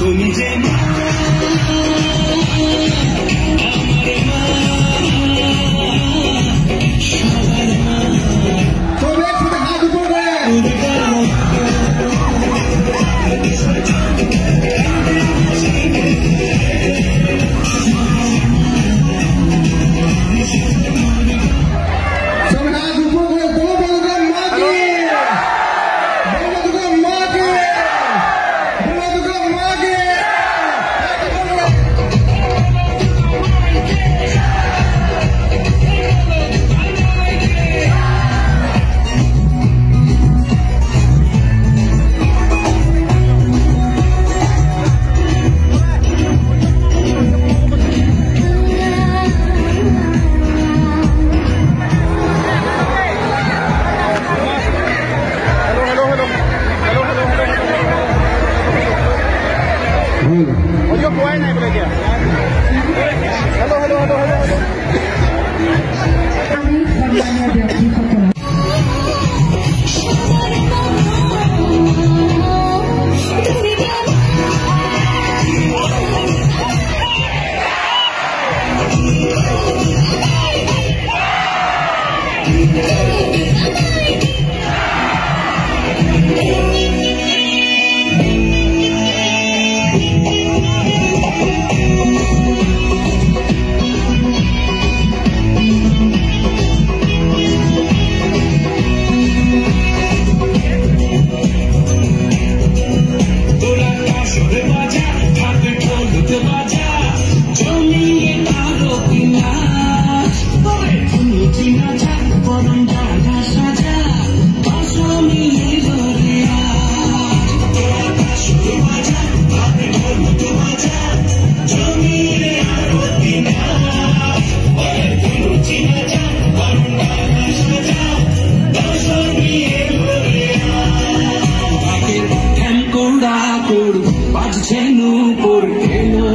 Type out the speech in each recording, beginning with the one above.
তুমি যে মা আমার মা সবার মা তবে একসাথে হাত উপর করে Audio कोई नहीं बोले क्या? हेलो हेलो हेलो हेलो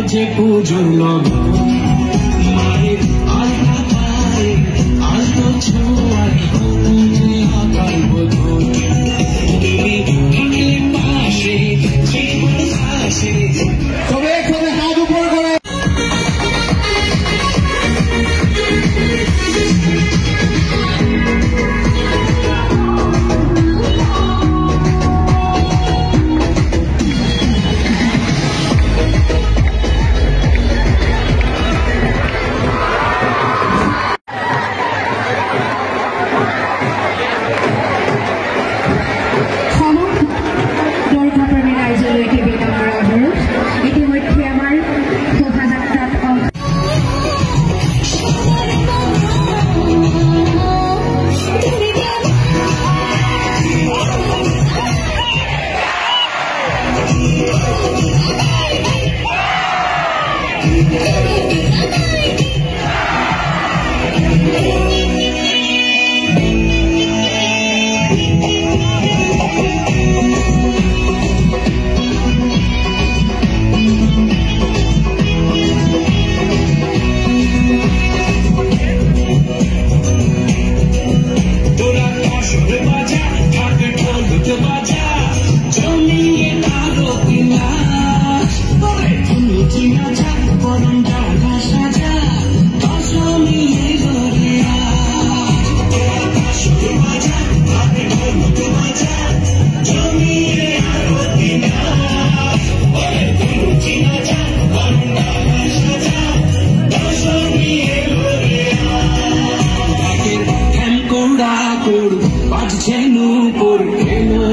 যে পুজোর লগন মায়ের আলতা পায়ে আলতো ছোঁয়ায় হলুদে আকার বোধন তুমি থাকলে পাশে জীবন আসে তবে একসাথে হাত উপর করে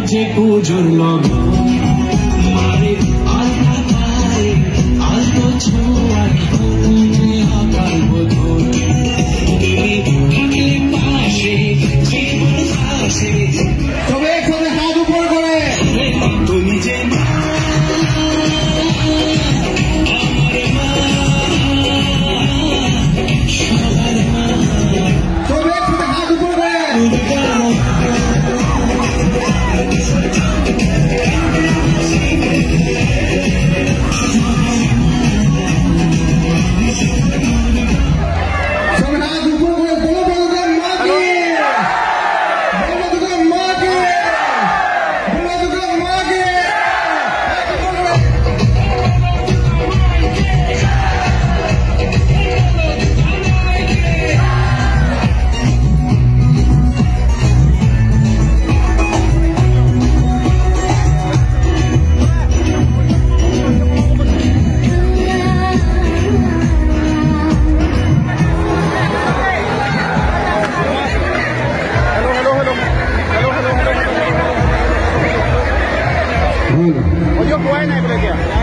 যে পুজোর লগন মায়ের আলতা পায়ে আলতো ছোঁয়ায় হলুদে আকার বোধন তুমি থাকলে পাশে জীবন আসে তবে একসাথে হাত উপর করে তুমি যে মা আমার মা সবার মা তবে একসাথে হাত উপর করে Voilà. Audio kuai naik boleh dia.